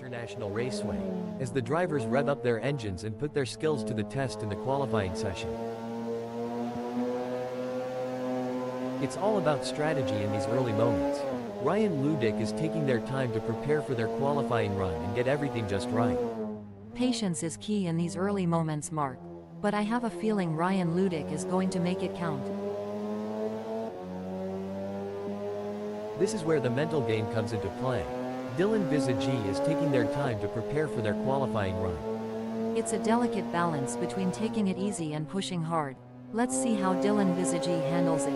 International Raceway, as the drivers rev up their engines and put their skills to the test in the qualifying session. It's all about strategy in these early moments. Ryan Ludick is taking their time to prepare for their qualifying run and get everything just right. Patience is key in these early moments, Mark. But I have a feeling Ryan Ludick is going to make it count. This is where the mental game comes into play. Dylan Visagi is taking their time to prepare for their qualifying run. It's a delicate balance between taking it easy and pushing hard. Let's see how Dylan Visagi handles it.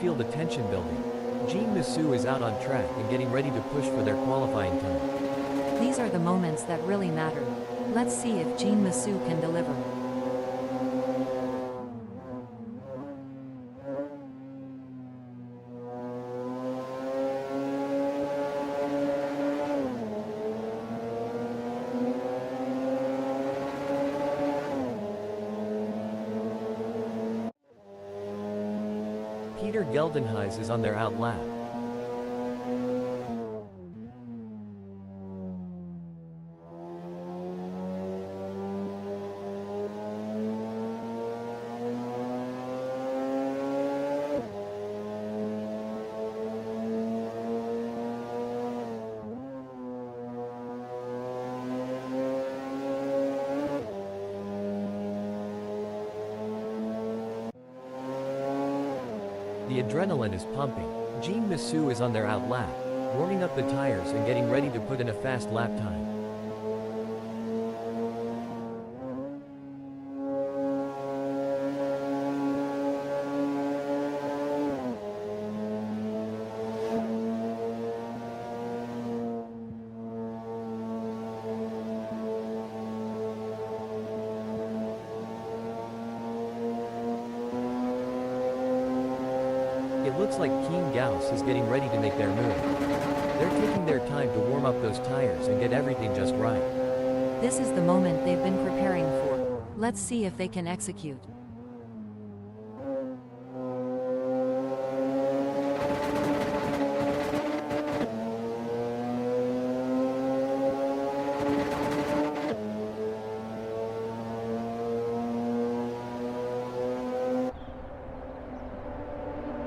Feel the tension building. Jean Massou is out on track and getting ready to push for their qualifying time. These are the moments that really matter. Let's see if Jean Massou can deliver. Peter Geldenhuys is on their out lap. The adrenaline is pumping. Jean Massou is on their out lap, warming up the tires and getting ready to put in a fast lap time. It looks like Keen Gauss is getting ready to make their move. They're taking their time to warm up those tires and get everything just right. This is the moment they've been preparing for. Let's see if they can execute.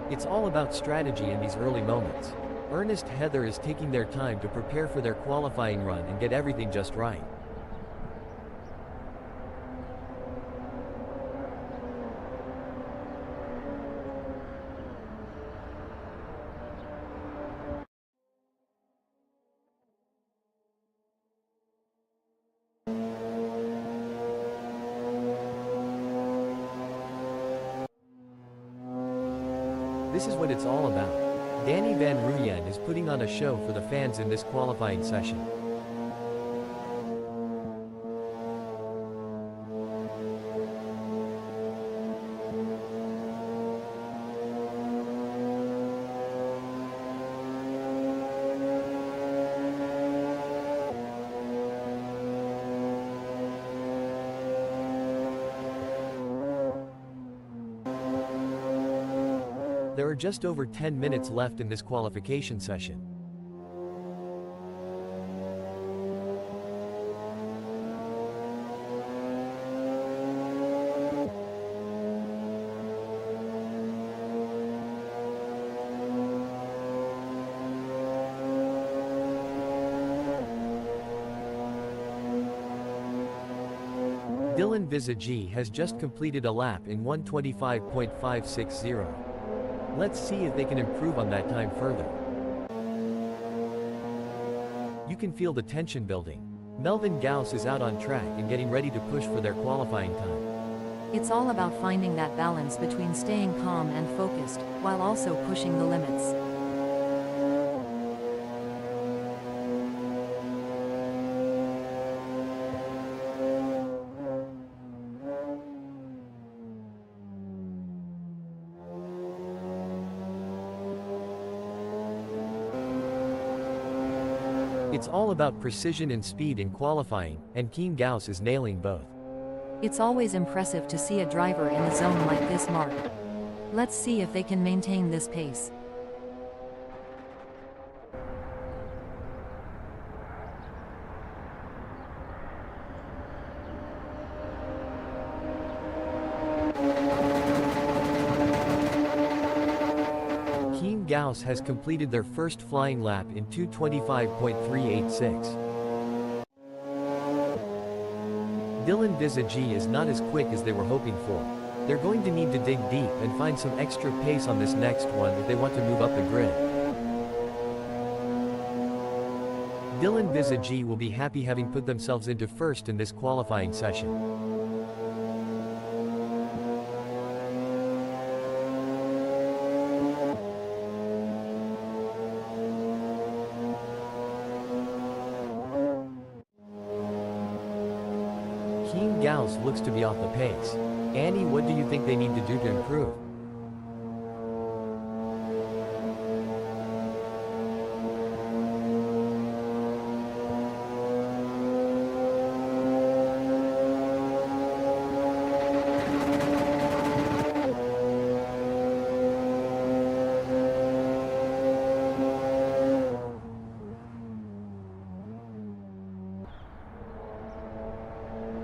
It's all about strategy in these early moments. Ernest Heather is taking their time to prepare for their qualifying run and get everything just right. This is what it's all about. Danny Van Ruyen is putting on a show for the fans in this qualifying session. There are just over 10 minutes left in this qualification session. Dylan Visagi has just completed a lap in 1:25.560. Let's see if they can improve on that time further. You can feel the tension building. Melvin Gauss is out on track and getting ready to push for their qualifying time. It's all about finding that balance between staying calm and focused, while also pushing the limits. It's all about precision and speed in qualifying, and Keane Gauss is nailing both. It's always impressive to see a driver in the zone like this, Mark. Let's see if they can maintain this pace. Keane Gauss has completed their first flying lap in 2:25.386. Dylan Visagi is not as quick as they were hoping for. They're going to need to dig deep and find some extra pace on this next one if they want to move up the grid. Dylan Visagi will be happy having put themselves into first in this qualifying session. Keane Gauss looks to be off the pace. Annie, what do you think they need to do to improve?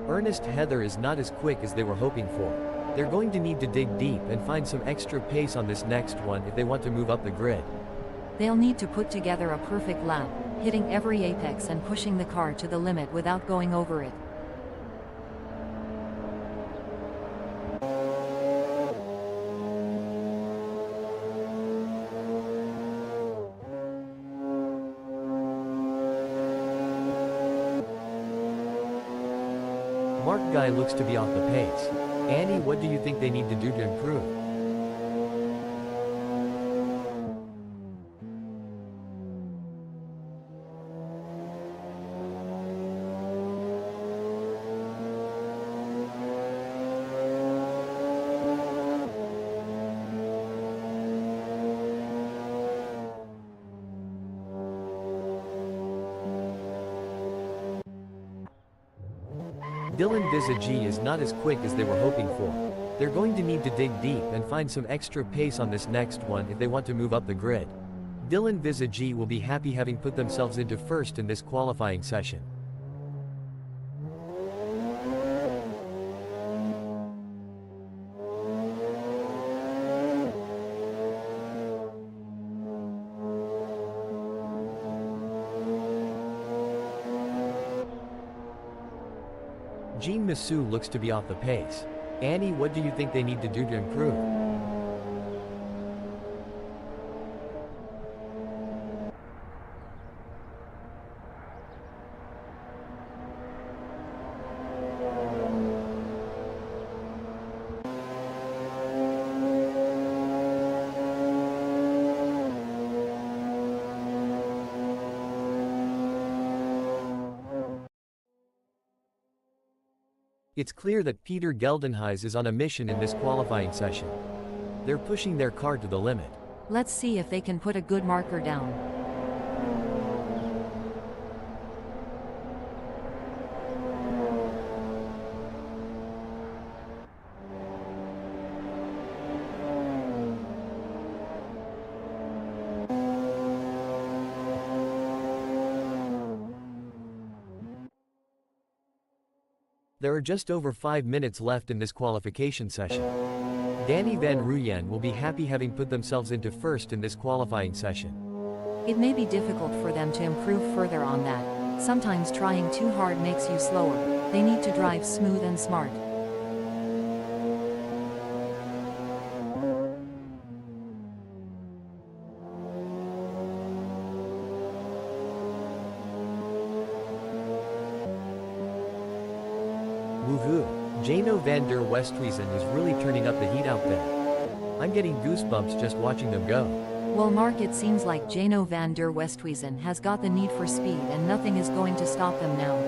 Ernest Heather is not as quick as they were hoping for. They're going to need to dig deep and find some extra pace on this next one if they want to move up the grid. They'll need to put together a perfect lap, hitting every apex and pushing the car to the limit without going over it. Mark Guy looks to be off the pace. Annie, what do you think they need to do to improve? Dylan Visagi is not as quick as they were hoping for. They're going to need to dig deep and find some extra pace on this next one if they want to move up the grid. Dylan Visagi will be happy having put themselves into first in this qualifying session. Jean Massou looks to be off the pace. Annie, what do you think they need to do to improve? It's clear that Peter Geldenhuys is on a mission in this qualifying session. They're pushing their car to the limit. Let's see if they can put a good marker down. There are just over 5 minutes left in this qualification session. Danny Van Ruyen will be happy having put themselves into first in this qualifying session. It may be difficult for them to improve further on that. Sometimes trying too hard makes you slower. They need to drive smooth and smart. Woohoo! Jano van der Westhuizen is really turning up the heat out there. I'm getting goosebumps just watching them go. Well, Mark, it seems like Jano van der Westhuizen has got the need for speed and nothing is going to stop them now.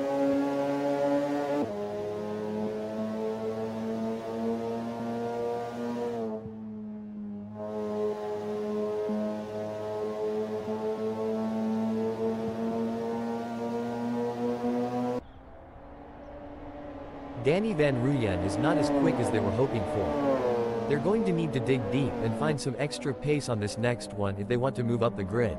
Danny Van Ruyen is not as quick as they were hoping for. They're going to need to dig deep and find some extra pace on this next one if they want to move up the grid.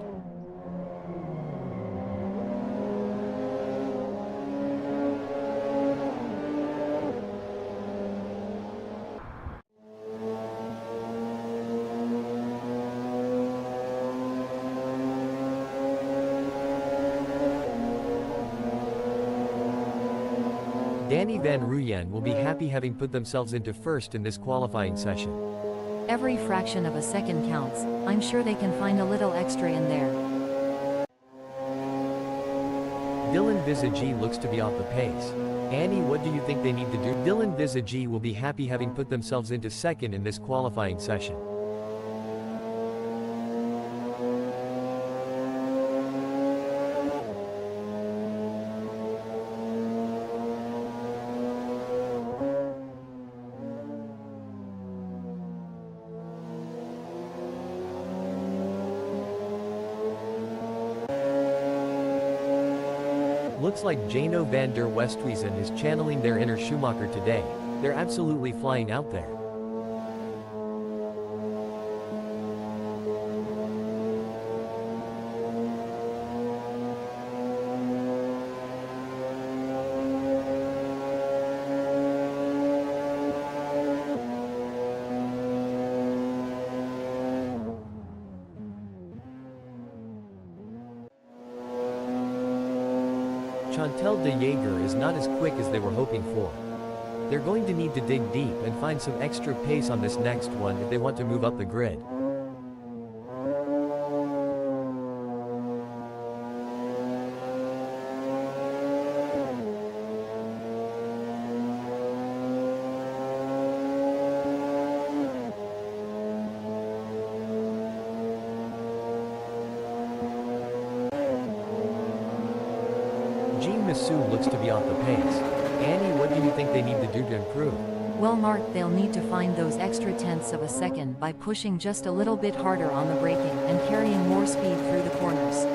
Danny Van Ruyen will be happy having put themselves into first in this qualifying session. Every fraction of a second counts. I'm sure they can find a little extra in there. Dylan Visagi looks to be off the pace. Annie, what do you think they need to do? Dylan Visagi will be happy having put themselves into second in this qualifying session. Looks like Jano van der Westhuizen is channeling their inner Schumacher today. They're absolutely flying out there. Chantal de Jager is not as quick as they were hoping for. They're going to need to dig deep and find some extra pace on this next one if they want to move up the grid. Sue looks to be off the pace. Annie, what do you think they need to do to improve? Well, Mark, they'll need to find those extra tenths of a second by pushing just a little bit harder on the braking and carrying more speed through the corners.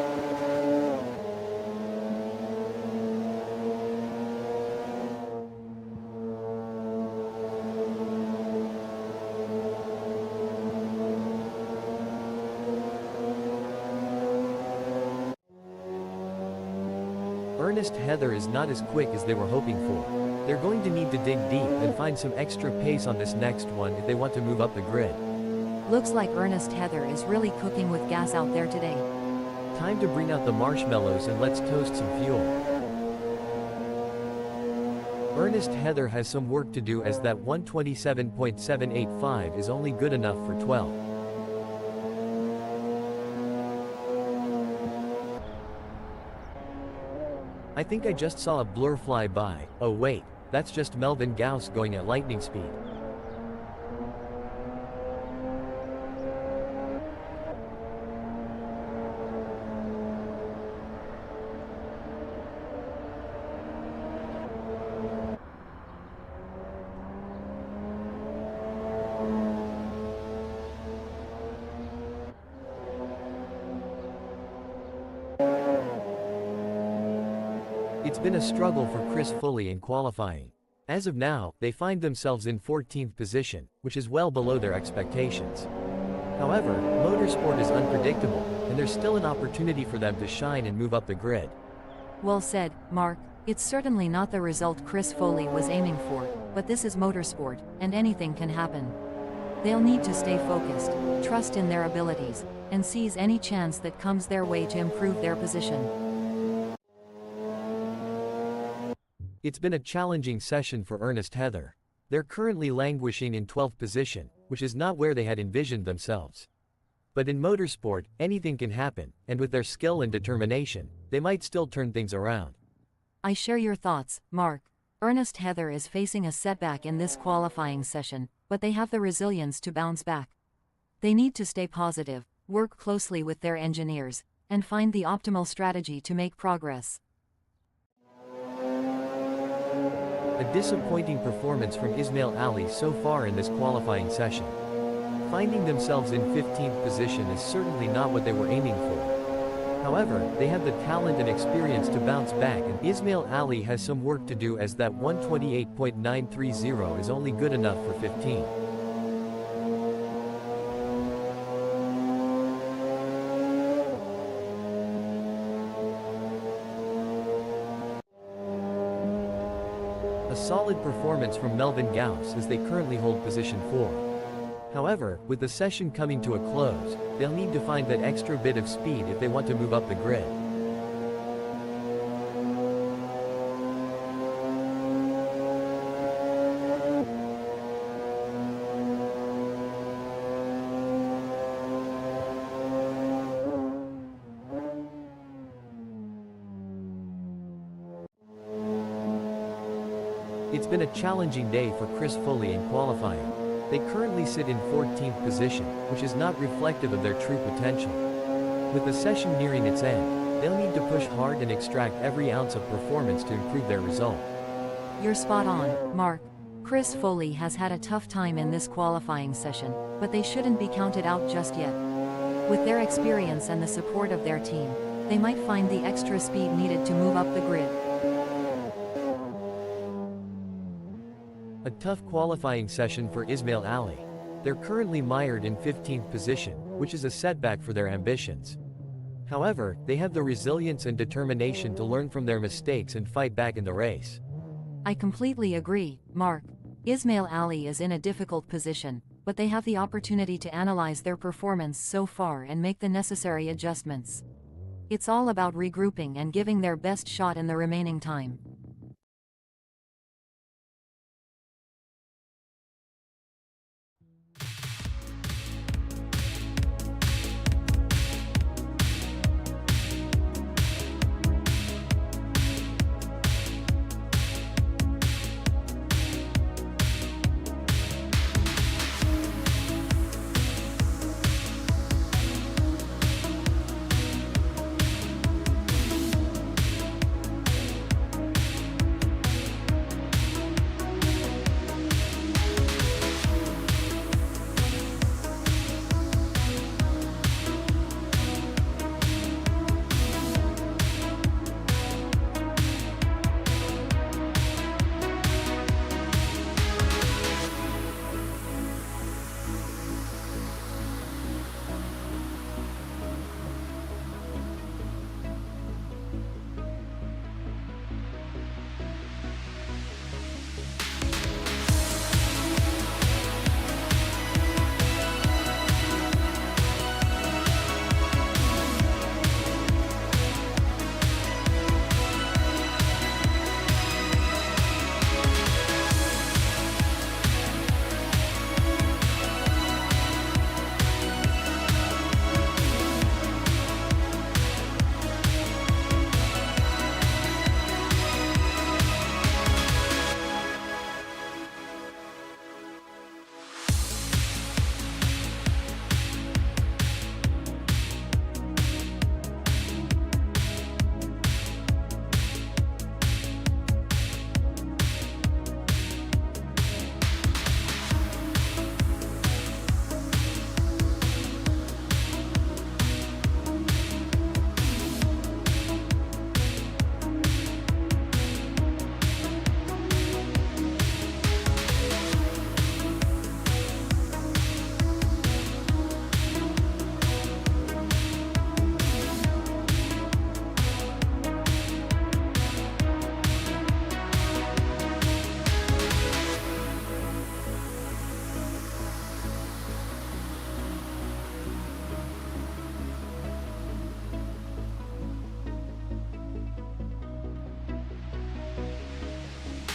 Ernest Heather is not as quick as they were hoping for. They're going to need to dig deep and find some extra pace on this next one if they want to move up the grid. Looks like Ernest Heather is really cooking with gas out there today. Time to bring out the marshmallows and let's toast some fuel. Ernest Heather has some work to do as that 127.785 is only good enough for 12. I think I just saw a blur fly by. Oh wait, that's just Melvin Gauss going at lightning speed. It's been a struggle for Chris Foley in qualifying. As of now, they find themselves in 14th position, which is well below their expectations. However, motorsport is unpredictable, and there's still an opportunity for them to shine and move up the grid. Well said, Mark. It's certainly not the result Chris Foley was aiming for, but this is motorsport, and anything can happen. They'll need to stay focused, trust in their abilities, and seize any chance that comes their way to improve their position. It's been a challenging session for Ernest Heather. They're currently languishing in 12th position, which is not where they had envisioned themselves. But in motorsport, anything can happen, and with their skill and determination, they might still turn things around. I share your thoughts, Mark. Ernest Heather is facing a setback in this qualifying session, but they have the resilience to bounce back. They need to stay positive, work closely with their engineers, and find the optimal strategy to make progress. A disappointing performance from Ismail Ali so far in this qualifying session. Finding themselves in 15th position is certainly not what they were aiming for. However, they have the talent and experience to bounce back, and Ismail Ali has some work to do, as that 128.930 is only good enough for 15. A solid performance from Melvin Gauss, as they currently hold position 4. However, with the session coming to a close, they'll need to find that extra bit of speed if they want to move up the grid. It's been a challenging day for Chris Foley in qualifying. They currently sit in 14th position, which is not reflective of their true potential. With the session nearing its end, they'll need to push hard and extract every ounce of performance to improve their result. You're spot on, Mark. Chris Foley has had a tough time in this qualifying session, but they shouldn't be counted out just yet. With their experience and the support of their team, they might find the extra speed needed to move up the grid. A tough qualifying session for Ismail Ali. They're currently mired in 15th position, which is a setback for their ambitions. However, they have the resilience and determination to learn from their mistakes and fight back in the race. I completely agree, Mark. Ismail Ali is in a difficult position, but they have the opportunity to analyze their performance so far and make the necessary adjustments. It's all about regrouping and giving their best shot in the remaining time.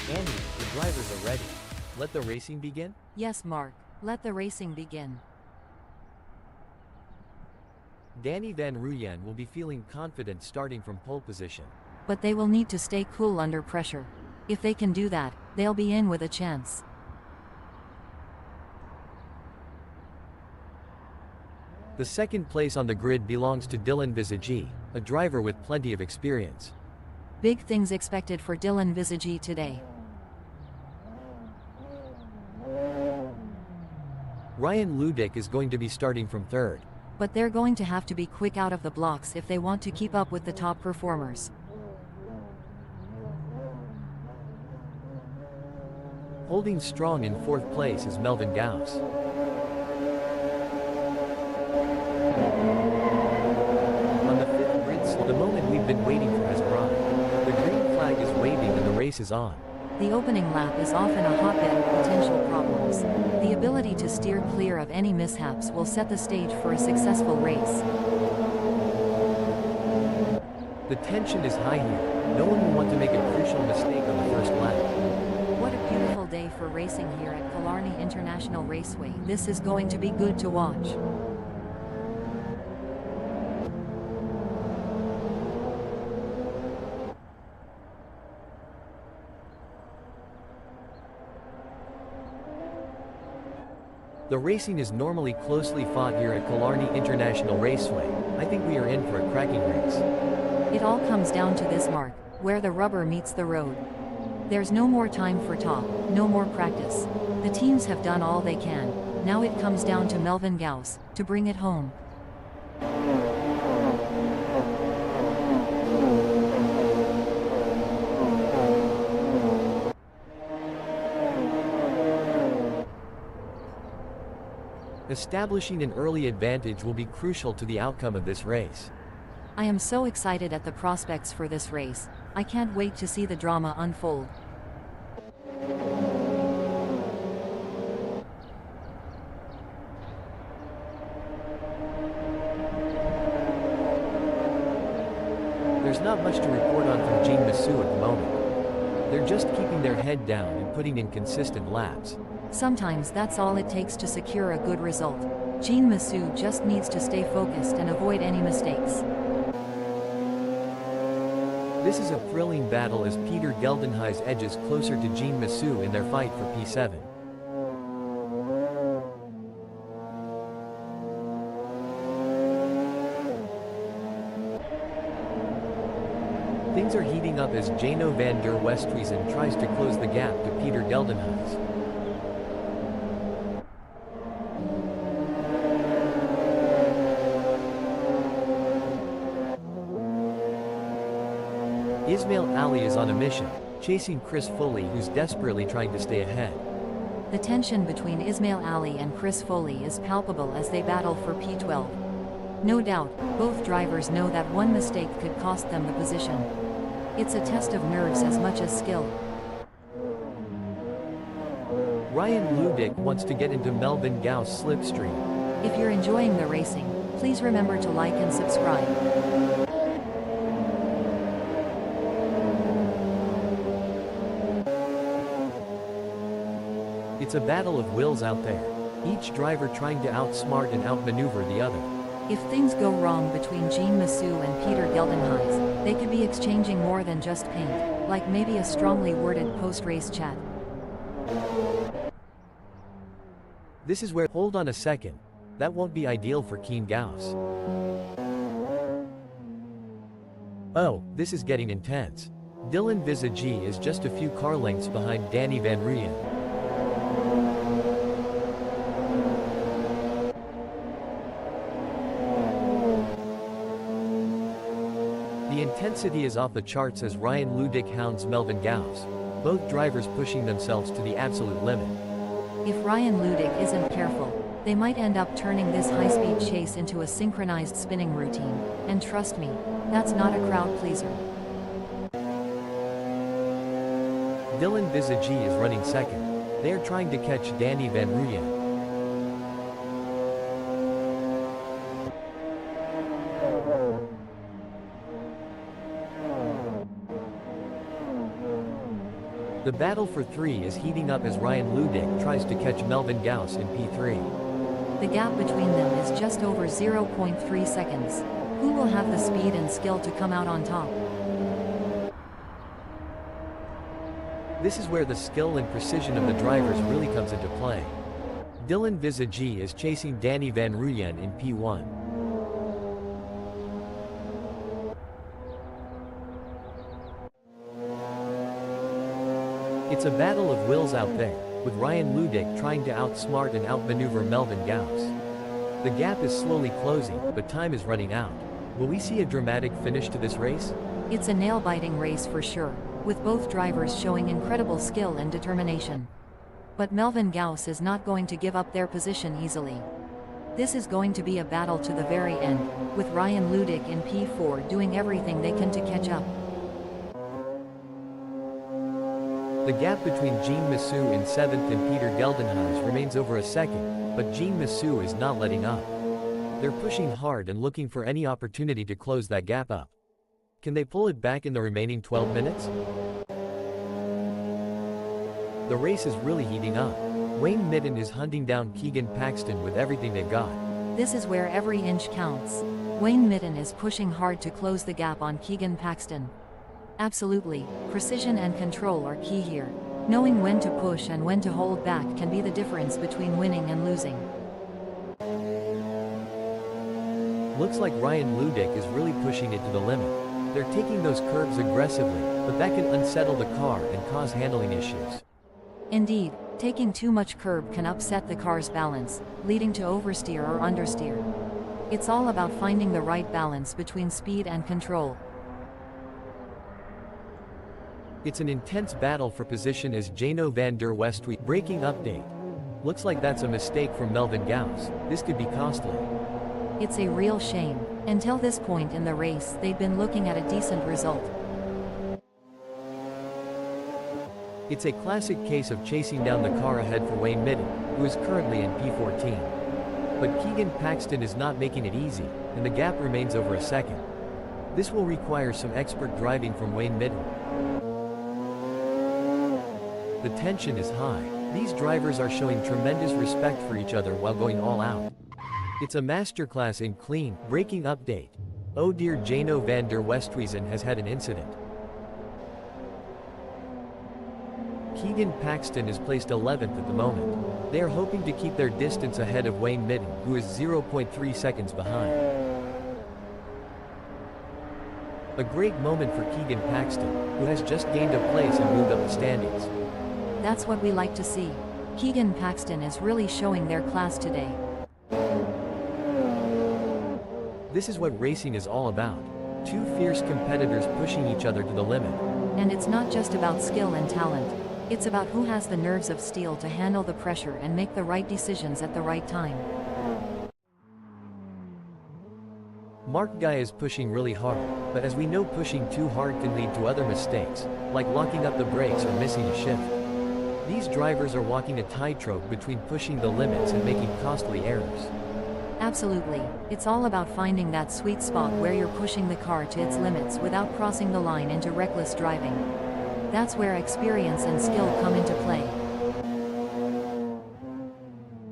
Annie, the drivers are ready. Let the racing begin? Yes, Mark. Let the racing begin. Danny Van Ruyen will be feeling confident starting from pole position. But they will need to stay cool under pressure. If they can do that, they'll be in with a chance. The second place on the grid belongs to Dylan Visagi, a driver with plenty of experience. Big things expected for Dylan Visagi today. Ryan Ludick is going to be starting from third. But they're going to have to be quick out of the blocks if they want to keep up with the top performers. Holding strong in 4th place is Melvin Gauss. On the 5th grid slot, the moment we've been waiting for has arrived. The green flag is waving and the race is on. The opening lap is often a hotbed of potential problems. The ability to steer clear of any mishaps will set the stage for a successful race. The tension is high here. No one will want to make a crucial mistake on the first lap. What a beautiful day for racing here at Killarney International Raceway. This is going to be good to watch. The racing is normally closely fought here at Killarney International Raceway. I think we are in for a cracking race. It all comes down to this mark, where the rubber meets the road. There's no more time for talk, no more practice. The teams have done all they can. Now it comes down to Melvin Gauss to bring it home. Establishing an early advantage will be crucial to the outcome of this race. I am so excited at the prospects for this race. I can't wait to see the drama unfold. There's not much to report on from Jean Massou at the moment. They're just keeping their head down and putting in consistent laps. Sometimes that's all it takes to secure a good result. Jean Massou just needs to stay focused and avoid any mistakes. This is a thrilling battle as Peter Geldenhuys edges closer to Jean Massou in their fight for P7. Things are heating up as Jano van der Westhuizen tries to close the gap to Peter Geldenhuys. Ismail Ali is on a mission, chasing Chris Foley, who's desperately trying to stay ahead. The tension between Ismail Ali and Chris Foley is palpable as they battle for P12. No doubt, both drivers know that one mistake could cost them the position. It's a test of nerves as much as skill. Ryan Ludick wants to get into Melvin Gauss' slipstream. If you're enjoying the racing, please remember to like and subscribe. It's a battle of wills out there, each driver trying to outsmart and outmaneuver the other. If things go wrong between Jean Massou and Peter Geldenhuys, they could be exchanging more than just paint, like maybe a strongly worded post-race chat. This is where— hold on a second. That won't be ideal for Keen Gauss. Oh, this is getting intense. Dylan Visagi is just a few car lengths behind Danny Van Rooyen. The intensity is off the charts as Ryan Ludick hounds Melvin Gauss, both drivers pushing themselves to the absolute limit. If Ryan Ludick isn't careful, they might end up turning this high-speed chase into a synchronized spinning routine, and trust me, that's not a crowd pleaser. Dylan Visagi is running second. They are trying to catch Danny Van Rooyen. The battle for 3 is heating up as Ryan Ludick tries to catch Melvin Gauss in P3. The gap between them is just over 0.3 seconds. Who will have the speed and skill to come out on top? This is where the skill and precision of the drivers really comes into play. Dylan Visagi is chasing Danny Van Rooyen in P1. It's a battle of wills out there, with Ryan Ludick trying to outsmart and outmaneuver Melvin Gauss. The gap is slowly closing, but time is running out. Will we see a dramatic finish to this race? It's a nail-biting race for sure, with both drivers showing incredible skill and determination. But Melvin Gauss is not going to give up their position easily. This is going to be a battle to the very end, with Ryan Ludick in P4 doing everything they can to catch up. The gap between Jean Massou in 7th and Peter Geldenhuis remains over a second, but Jean Massou is not letting up. They're pushing hard and looking for any opportunity to close that gap up. Can they pull it back in the remaining 12 minutes? The race is really heating up. Wayne Midden is hunting down Keegan Paxton with everything they've got. This is where every inch counts. Wayne Midden is pushing hard to close the gap on Keegan Paxton. Absolutely, precision and control are key here. Knowing when to push and when to hold back can be the difference between winning and losing. Looks like Ryan Ludick is really pushing it to the limit. They're taking those curves aggressively, but that can unsettle the car and cause handling issues. Indeed, taking too much curb can upset the car's balance, leading to oversteer or understeer. It's all about finding the right balance between speed and control. It's an intense battle for position as Jano van der Westwijk braking update. Looks like that's a mistake from Melvin Gauss. This could be costly. It's a real shame. Until this point in the race, they'd been looking at a decent result. It's a classic case of chasing down the car ahead for Wayne Midden, who is currently in P14. But Keegan Paxton is not making it easy, and the gap remains over a second. This will require some expert driving from Wayne Midden. The tension is high. These drivers are showing tremendous respect for each other while going all out. It's a masterclass in clean braking update. Oh dear, Jano van der Westwijk has had an incident. Keegan Paxton is placed 11th at the moment. They are hoping to keep their distance ahead of Wayne Midden, who is 0.3 seconds behind. A great moment for Keegan Paxton, who has just gained a place and moved up the standings. That's what we like to see. Keegan Paxton is really showing their class today. This is what racing is all about. Two fierce competitors pushing each other to the limit. And it's not just about skill and talent. It's about who has the nerves of steel to handle the pressure and make the right decisions at the right time. Mark Guy is pushing really hard, but as we know, pushing too hard can lead to other mistakes, like locking up the brakes or missing a shift. These drivers are walking a tightrope between pushing the limits and making costly errors. Absolutely. It's all about finding that sweet spot where you're pushing the car to its limits without crossing the line into reckless driving. That's where experience and skill come into play.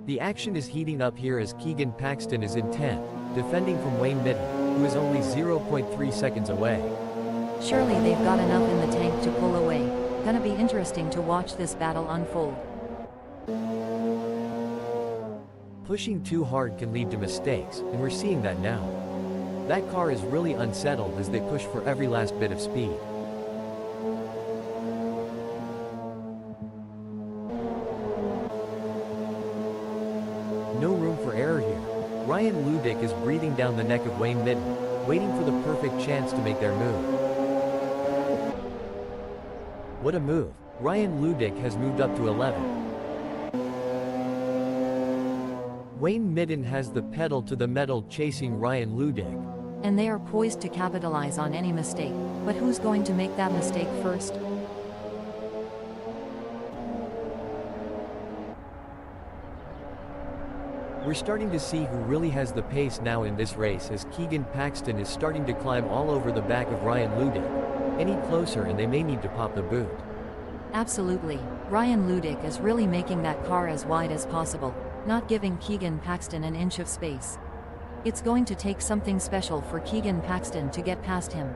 The action is heating up here as Keegan Paxton is in 10th, defending from Wayne Midden, who is only 0.3 seconds away. Surely they've got enough in the tank to pull away. Gonna be interesting to watch this battle unfold. Pushing too hard can lead to mistakes, and we're seeing that now. That car is really unsettled as they push for every last bit of speed. No room for error here. Ryan Ludick is breathing down the neck of Wayne Midden, waiting for the perfect chance to make their move. What a move. Ryan Ludick has moved up to 11. Wayne Midden has the pedal to the metal chasing Ryan Ludick. And they are poised to capitalize on any mistake, but who's going to make that mistake first? We're starting to see who really has the pace now in this race as Keegan Paxton is starting to climb all over the back of Ryan Ludick. Any closer and they may need to pop the boot. Absolutely. Ryan Ludick is really making that car as wide as possible, not giving Keegan Paxton an inch of space. It's going to take something special for Keegan Paxton to get past him.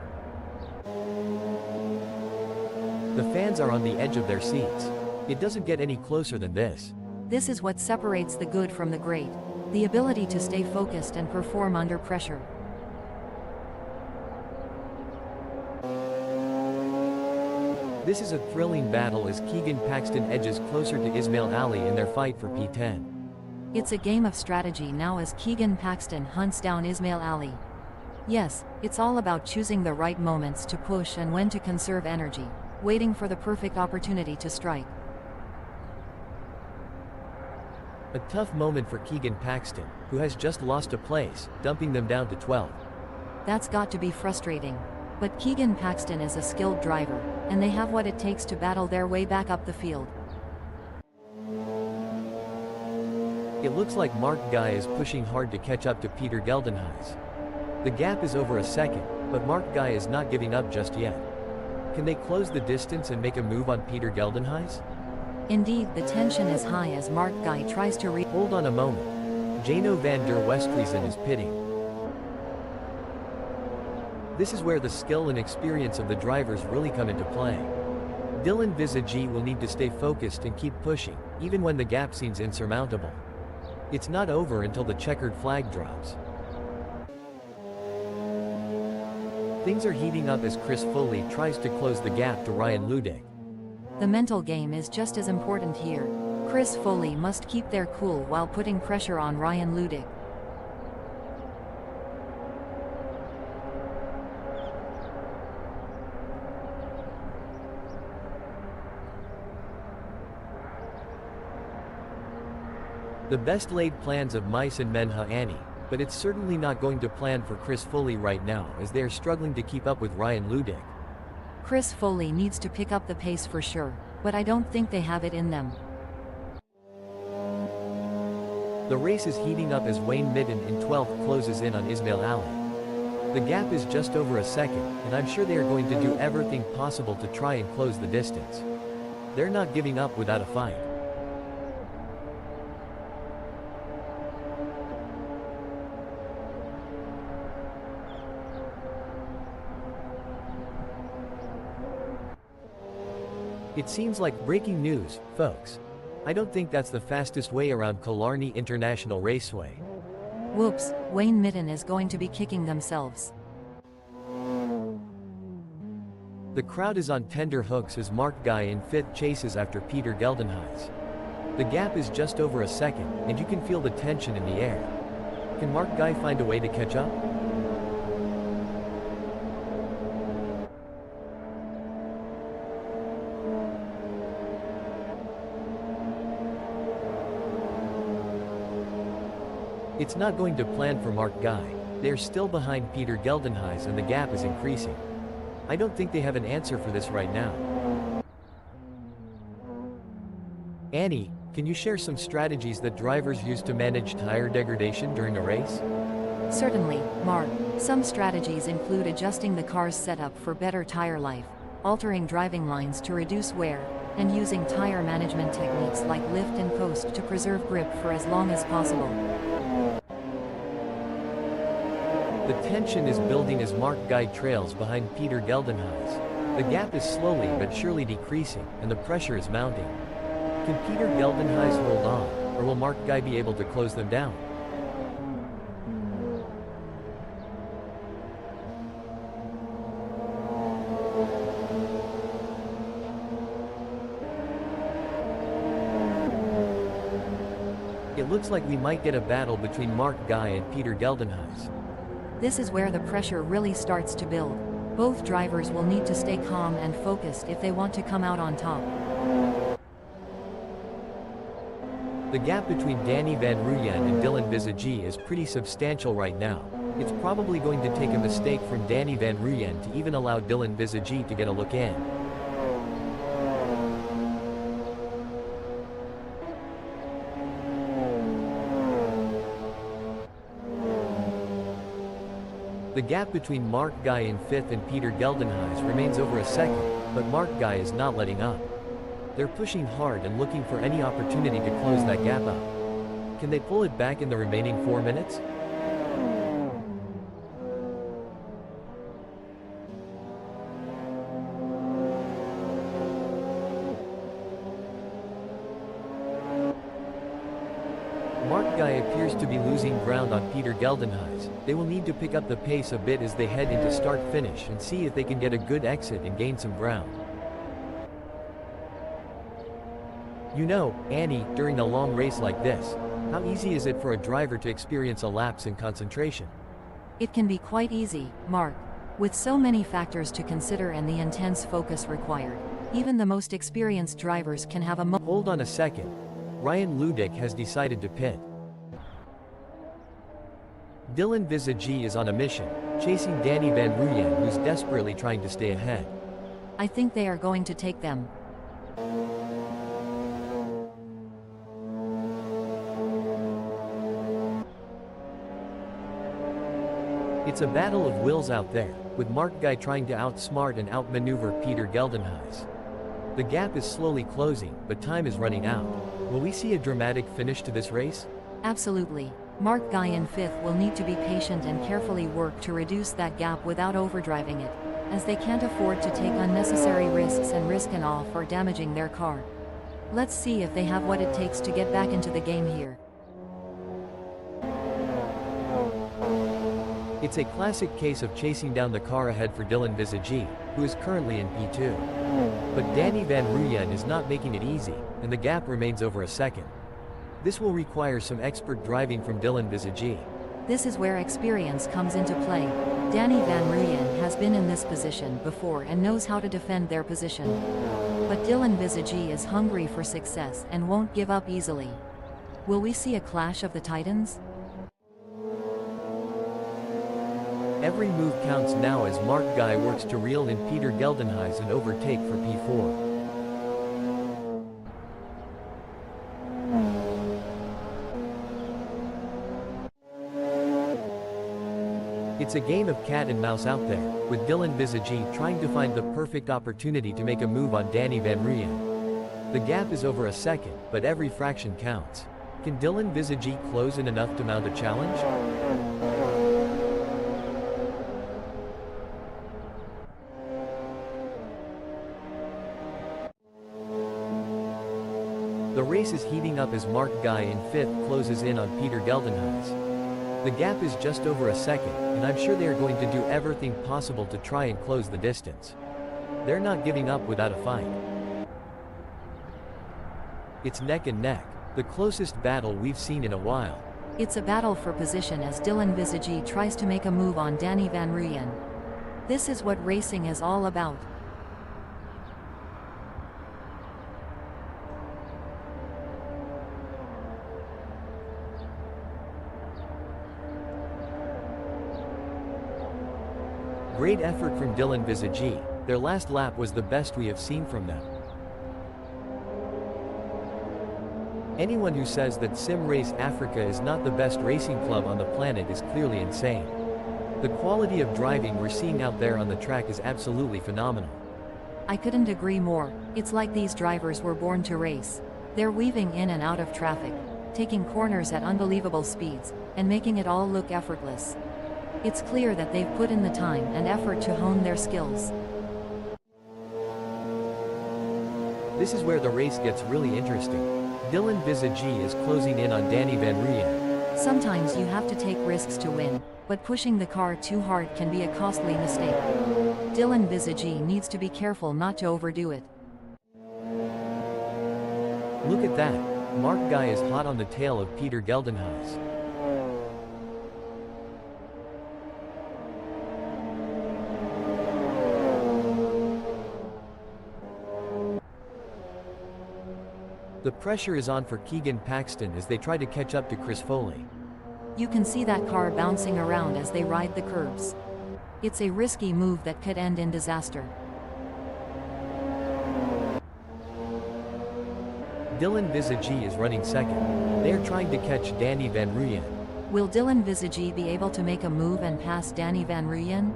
The fans are on the edge of their seats. It doesn't get any closer than this. This is what separates the good from the great. The ability to stay focused and perform under pressure. This is a thrilling battle as Keegan Paxton edges closer to Ismail Ali in their fight for P10. It's a game of strategy now as Keegan Paxton hunts down Ismail Ali. Yes, it's all about choosing the right moments to push and when to conserve energy, waiting for the perfect opportunity to strike. A tough moment for Keegan Paxton, who has just lost a place, dumping them down to 12th. That's got to be frustrating. But Keegan Paxton is a skilled driver, and they have what it takes to battle their way back up the field. It looks like Mark Guy is pushing hard to catch up to Peter Geldenhuys. The gap is over a second, but Mark Guy is not giving up just yet. Can they close the distance and make a move on Peter Geldenhuys? Indeed, the tension is high as Mark Guy tries to Hold on a moment. Jano van der Westhuizen is pitting. This is where the skill and experience of the drivers really come into play. Dylan Visagi will need to stay focused and keep pushing, even when the gap seems insurmountable. It's not over until the checkered flag drops. Things are heating up as Chris Foley tries to close the gap to Ryan Ludick. The mental game is just as important here. Chris Foley must keep their cool while putting pressure on Ryan Ludick. The best laid plans of Mice and Menha Annie, but it's certainly not going to plan for Chris Foley right now as they are struggling to keep up with Ryan Ludick. Chris Foley needs to pick up the pace for sure, but I don't think they have it in them. The race is heating up as Wayne Midden in 12th closes in on Ismail Ali. The gap is just over a second, and I'm sure they are going to do everything possible to try and close the distance. They're not giving up without a fight. It seems like breaking news, folks. I don't think that's the fastest way around Killarney International Raceway. Whoops, Wayne Midden is going to be kicking themselves. The crowd is on tender hooks as Mark Guy in 5th chases after Peter Geldenhuys. The gap is just over a second, and you can feel the tension in the air. Can Mark Guy find a way to catch up? It's not going to plan for Mark Guy. They are still behind Peter Geldenhuys and the gap is increasing. I don't think they have an answer for this right now. Annie, can you share some strategies that drivers use to manage tire degradation during a race? Certainly, Mark. Some strategies include adjusting the car's setup for better tire life, altering driving lines to reduce wear, and using tire management techniques like lift and coast to preserve grip for as long as possible. The tension is building as Mark Guy trails behind Peter Geldenhuys. The gap is slowly but surely decreasing, and the pressure is mounting. Can Peter Geldenhuys hold on, or will Mark Guy be able to close them down? It looks like we might get a battle between Mark Guy and Peter Geldenhuys. This is where the pressure really starts to build. Both drivers will need to stay calm and focused if they want to come out on top. The gap between Danny Van Ruyen and Dylan Visagi is pretty substantial right now. It's probably going to take a mistake from Danny Van Ruyen to even allow Dylan Visagi to get a look in. The gap between Mark Guy in 5th and Peter Geldenhuys remains over a second, but Mark Guy is not letting up. They're pushing hard and looking for any opportunity to close that gap up. Can they pull it back in the remaining 4 minutes? Mark Guy appears to be losing ground on Peter Geldenhuys. They will need to pick up the pace a bit as they head into start-finish and see if they can get a good exit and gain some ground. You know, Annie, during a long race like this, How easy is it for a driver to experience a lapse in concentration? It can be quite easy, Mark. With so many factors to consider and the intense focus required, even the most experienced drivers can have a Hold on a second. Ryan Ludick has decided to pit. Dylan Visagi is on a mission, chasing Danny Van Ruyen, who's desperately trying to stay ahead. I think they are going to take them. It's a battle of wills out there, with Mark Guy trying to outsmart and outmaneuver Peter Geldenhuys. The gap is slowly closing, but time is running out. Will we see a dramatic finish to this race? Absolutely. Mark Guy in fifth will need to be patient and carefully work to reduce that gap without overdriving it, as they can't afford to take unnecessary risks and risk an off or damaging their car. Let's see if they have what it takes to get back into the game here. It's a classic case of chasing down the car ahead for Dylan Visagi, who is currently in P2. But Danny Van Ruyen is not making it easy, and the gap remains over a second. This will require some expert driving from Dylan Visagi. This is where experience comes into play. Danny Van Ruyen has been in this position before and knows how to defend their position. But Dylan Visagi is hungry for success and won't give up easily. Will we see a clash of the titans? Every move counts now as Mark Guy works to reel in Peter Geldenhuys and overtake for P4. It's a game of cat and mouse out there, with Dylan Visagi trying to find the perfect opportunity to make a move on Danny Van Ruyen. The gap is over a second, but every fraction counts. Can Dylan Visagi close in enough to mount a challenge? The race is heating up as Mark Guy in fifth closes in on Peter Geldenhuys. The gap is just over a second, and I'm sure they are going to do everything possible to try and close the distance. They're not giving up without a fight. It's neck and neck, the closest battle we've seen in a while. It's a battle for position as Dylan Visagi tries to make a move on Danny Van Ruyen. This is what racing is all about. Great effort from Dylan Visagi. Their last lap was the best we have seen from them. Anyone who says that Sim Race Africa is not the best racing club on the planet is clearly insane. The quality of driving we're seeing out there on the track is absolutely phenomenal. I couldn't agree more. It's like these drivers were born to race. They're weaving in and out of traffic, taking corners at unbelievable speeds, and making it all look effortless. It's clear that they've put in the time and effort to hone their skills. This is where the race gets really interesting. Dylan Visagi is closing in on Danny Van Ruyen. Sometimes you have to take risks to win, but pushing the car too hard can be a costly mistake. Dylan Visagi needs to be careful not to overdo it. Look at that. Mark Guy is hot on the tail of Peter Geldenhuys. The pressure is on for Keegan Paxton as they try to catch up to Chris Foley. You can see that car bouncing around as they ride the curves. It's a risky move that could end in disaster. Dylan Visagi is running second. They are trying to catch Danny Van Ruyen. Will Dylan Visagi be able to make a move and pass Danny Van Ruyen?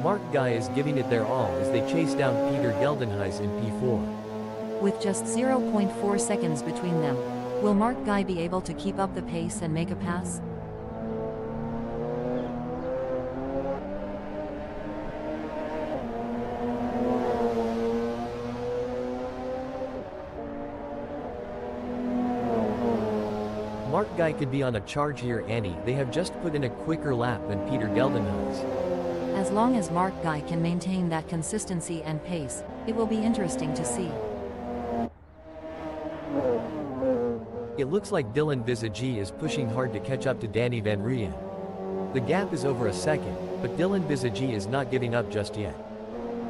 Mark Guy is giving it their all as they chase down Peter Geldenhuys in P4. With just 0.4 seconds between them, will Mark Guy be able to keep up the pace and make a pass? Mark Guy could be on a charge here, Annie. They have just put in a quicker lap than Peter Geldenhuys. As long as Mark Guy can maintain that consistency and pace, It will be interesting to see. It looks like Dylan Visage is pushing hard to catch up to Danny Van Rooyen. The gap is over a second, but Dylan Visage is not giving up just yet.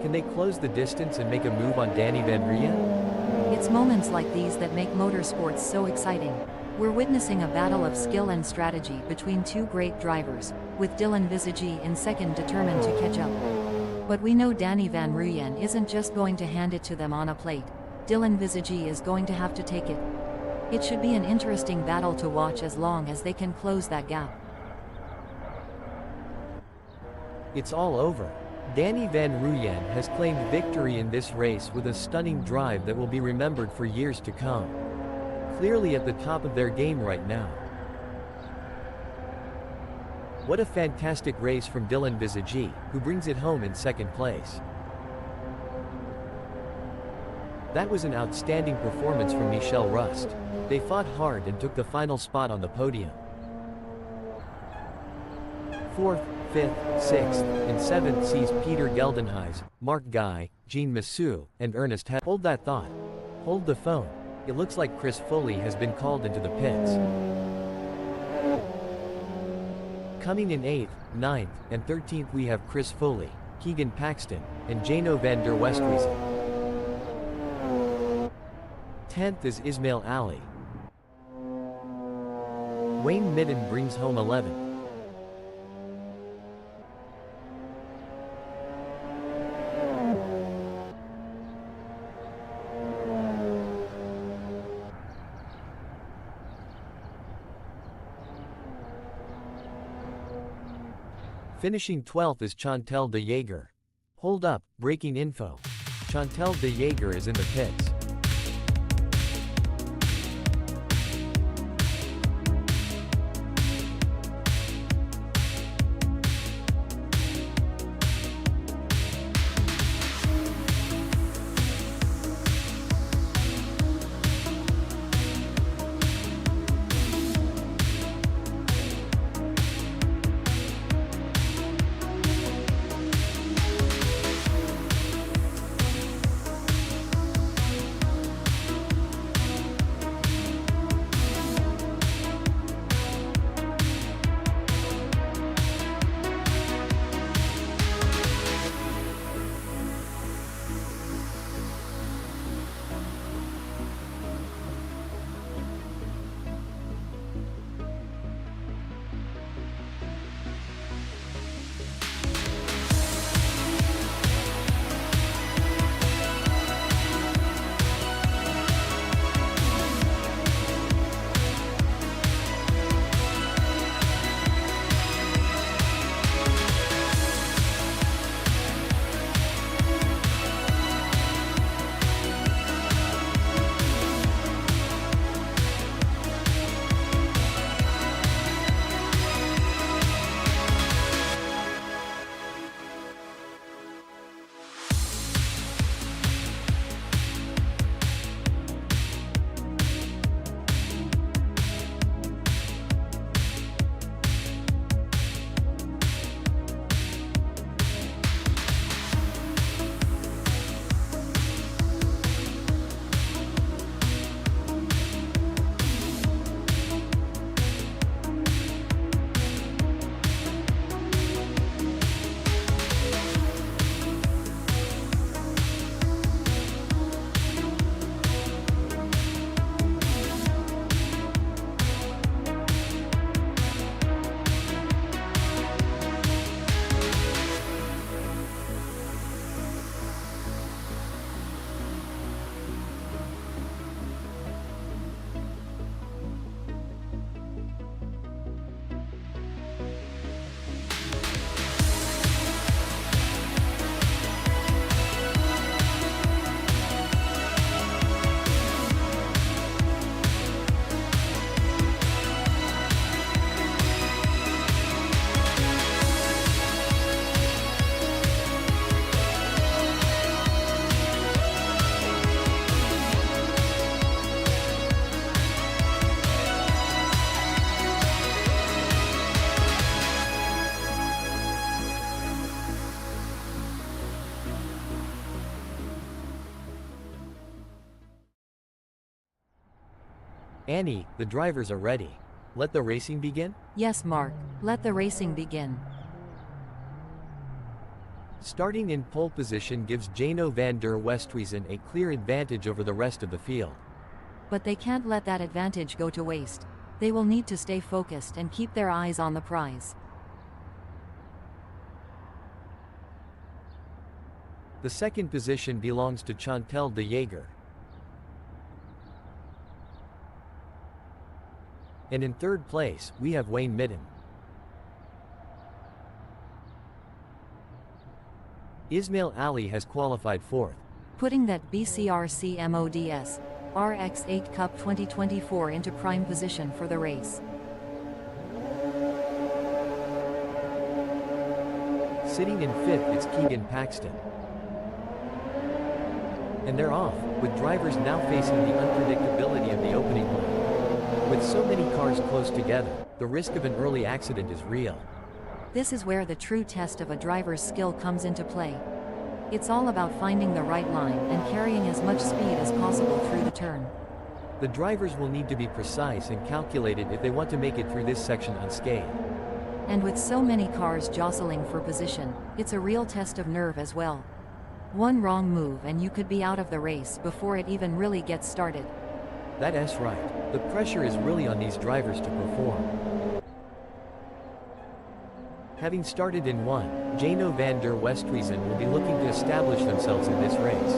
Can they close the distance and make a move on Danny Van Rooyen? It's moments like these that make motorsports so exciting. We're witnessing a battle of skill and strategy between two great drivers, with Dylan Visage in second determined to catch up. But we know Danny Van Rooyen isn't just going to hand it to them on a plate. Dylan Visage is going to have to take it. It should be an interesting battle to watch as long as they can close that gap. It's all over. Danny Van Rooyen has claimed victory in this race with a stunning drive that will be remembered for years to come. Clearly at the top of their game right now. What a fantastic race from Dylan Visage, who brings it home in second place. That was an outstanding performance from Michel Rust. They fought hard and took the final spot on the podium. 4th, 5th, 6th, and 7th sees Peter Geldenhuys, Mark Guy, Jean Massou, and Ernest Heather. Hold that thought. Hold the phone. It looks like Chris Foley has been called into the pits. Coming in 8th, 9th, and 13th we have Chris Foley, Keegan Paxton, and Jano van der Westhuizen. 10th is Ismail Ali. Wayne Midden brings home 11th. Finishing 12th is Chantal de Jager. Hold up, breaking info. Chantal de Jager is in the pits. Annie, the drivers are ready. Let the racing begin? Yes, Mark, let the racing begin. Starting in pole position gives Jano van der Westhuizen a clear advantage over the rest of the field. But they can't let that advantage go to waste. They will need to stay focused and keep their eyes on the prize. The second position belongs to Chantal de Jager. And in third place, we have Wayne Midden. Ismail Ali has qualified fourth. Putting that BCRC MODS RX8 Cup 2024 into prime position for the race. Sitting in fifth is Keegan Paxton. And they're off, with drivers now facing the unpredictability of the opening line. With so many cars close together, the risk of an early accident is real. This is where the true test of a driver's skill comes into play. It's all about finding the right line and carrying as much speed as possible through the turn. The drivers will need to be precise and calculated if they want to make it through this section unscathed. And with so many cars jostling for position, it's a real test of nerve as well. One wrong move and you could be out of the race before it even really gets started. That's right. The pressure is really on these drivers to perform. Having started in 1, Jano van der Westhuizen will be looking to establish themselves in this race.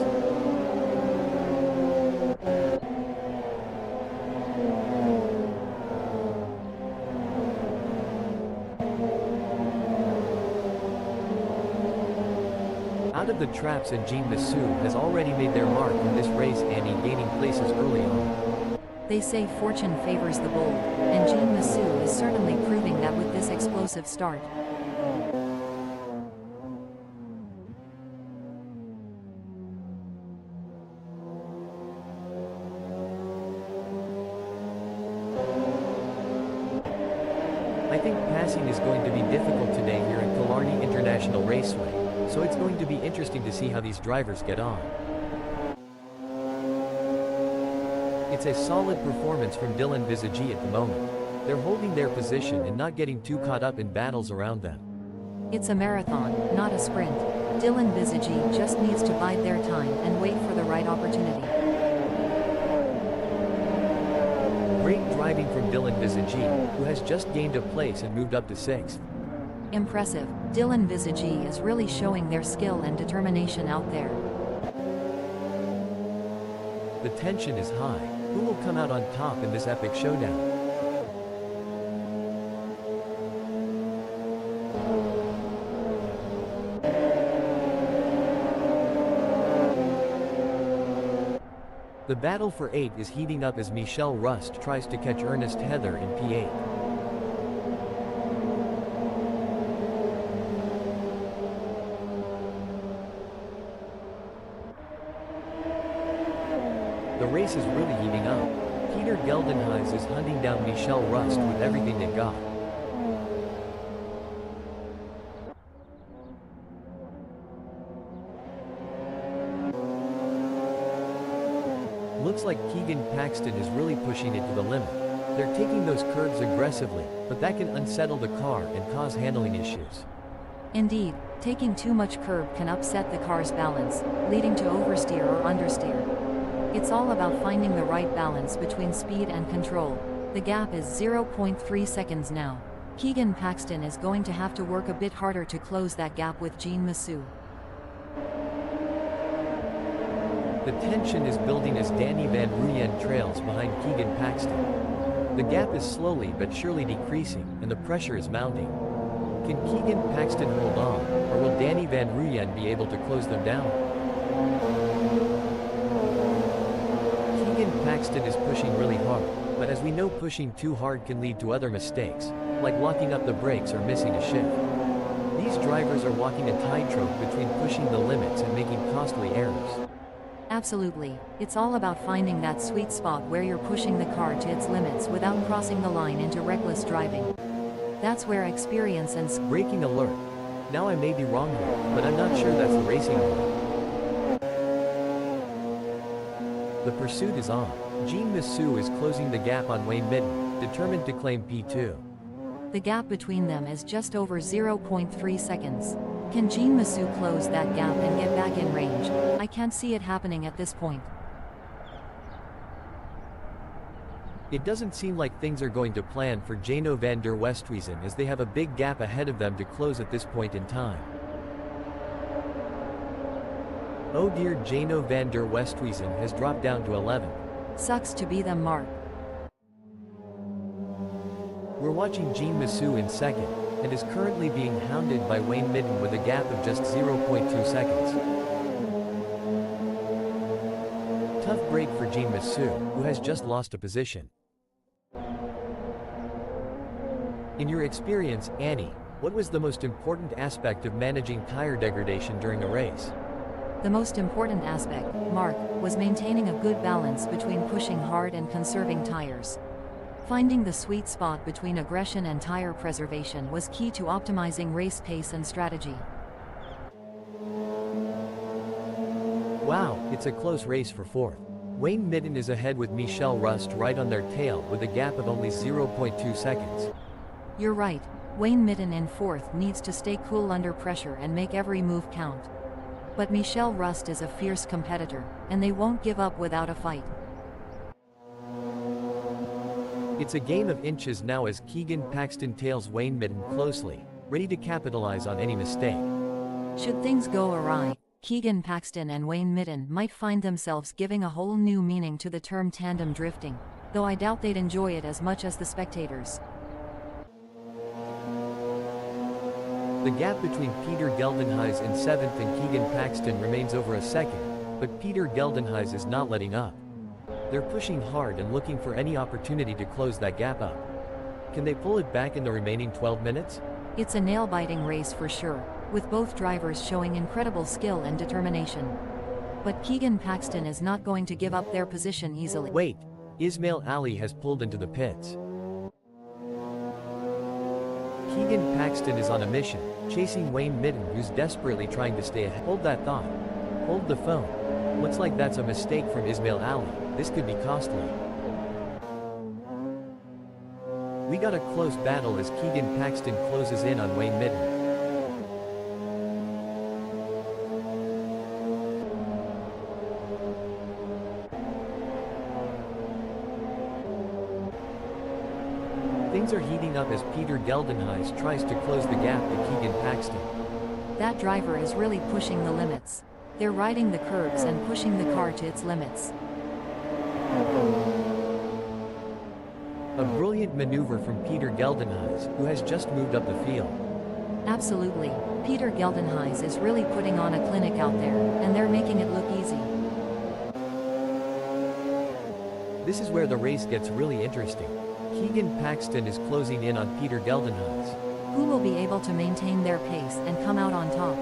Out of the traps, and Jean Massou has already made their mark in this race, Annie gaining places early on. They say fortune favors the bold, and Jean Massou is certainly proving that with this explosive start. I think passing is going to be difficult today here at Killarney International Raceway, so it's going to be interesting to see how these drivers get on. It's a solid performance from Dylan Visagi at the moment. They're holding their position and not getting too caught up in battles around them. It's a marathon, not a sprint. Dylan Visagi just needs to bide their time and wait for the right opportunity. Great driving from Dylan Visagi, who has just gained a place and moved up to 6th. Impressive. Dylan Visagi is really showing their skill and determination out there. The tension is high. Who will come out on top in this epic showdown? The battle for 8 is heating up as Michelle Rust tries to catch Ernest Heather in P8. The race is really heating up. Peter Geldenhuis is hunting down Michelle Rust with everything they got. Looks like Keegan Paxton is really pushing it to the limit. They're taking those curves aggressively, but that can unsettle the car and cause handling issues. Indeed, taking too much curb can upset the car's balance, leading to oversteer or understeer. It's all about finding the right balance between speed and control. The gap is 0.3 seconds now. Keegan Paxton is going to have to work a bit harder to close that gap with Jean Massou. The tension is building as Danny Van Ruyen trails behind Keegan Paxton. The gap is slowly but surely decreasing, and the pressure is mounting. Can Keegan Paxton hold on, or will Danny Van Ruyen be able to close them down? Keegan Paxton is pushing really hard, but as we know, pushing too hard can lead to other mistakes, like locking up the brakes or missing a shift. These drivers are walking a tightrope between pushing the limits and making costly errors. Absolutely. It's all about finding that sweet spot where you're pushing the car to its limits without crossing the line into reckless driving. That's where experience and Breaking alert. Now I may be wrong here, but I'm not sure that's the racing alert. The pursuit is on. Jean Massou is closing the gap on Wayne Midden, determined to claim P2. The gap between them is just over 0.3 seconds. Can Jean Massou close that gap and get back in range? I can't see it happening at this point. It doesn't seem like things are going to plan for Jano van der Westhuizen, as they have a big gap ahead of them to close at this point in time. Oh dear, Jano van der Westhuizen has dropped down to 11. Sucks to be them, Mark. We're watching Jean Massou in second, and is currently being hounded by Wayne Midden with a gap of just 0.2 seconds. Tough break for Jean Massou, who has just lost a position. In your experience, Annie, what was the most important aspect of managing tire degradation during a race? The most important aspect, Mark, was maintaining a good balance between pushing hard and conserving tires. Finding the sweet spot between aggression and tire preservation was key to optimizing race pace and strategy. Wow, it's a close race for fourth. Wayne Midden is ahead with Michel Rust right on their tail with a gap of only 0.2 seconds. You're right, Wayne Midden in fourth needs to stay cool under pressure and make every move count. But Michel Rust is a fierce competitor, and they won't give up without a fight. It's a game of inches now as Keegan Paxton tails Wayne Midden closely, ready to capitalize on any mistake. Should things go awry, Keegan Paxton and Wayne Midden might find themselves giving a whole new meaning to the term tandem drifting, though I doubt they'd enjoy it as much as the spectators. The gap between Peter Geldenhuys in 7th and Keegan Paxton remains over a second, but Peter Geldenhuys is not letting up. They're pushing hard and looking for any opportunity to close that gap up. Can they pull it back in the remaining 12 minutes? It's a nail-biting race for sure, with both drivers showing incredible skill and determination. But Keegan Paxton is not going to give up their position easily. Wait, Ismail Ali has pulled into the pits. Keegan Paxton is on a mission, chasing Wayne Midden, who's desperately trying to stay ahead. Hold that thought. Hold the phone. Looks like that's a mistake from Ismail Ali. This could be costly. We got a close battle as Keegan Paxton closes in on Wayne Midden. Things are heating up as Peter Geldenhuys tries to close the gap to Keegan Paxton. That driver is really pushing the limits. They're riding the curbs and pushing the car to its limits. A brilliant maneuver from Peter Geldenhuys, who has just moved up the field. Absolutely, Peter Geldenhuys is really putting on a clinic out there, and they're making it look easy. This is where the race gets really interesting. Keegan Paxton is closing in on Peter Geldenhuys. Who will be able to maintain their pace and come out on top?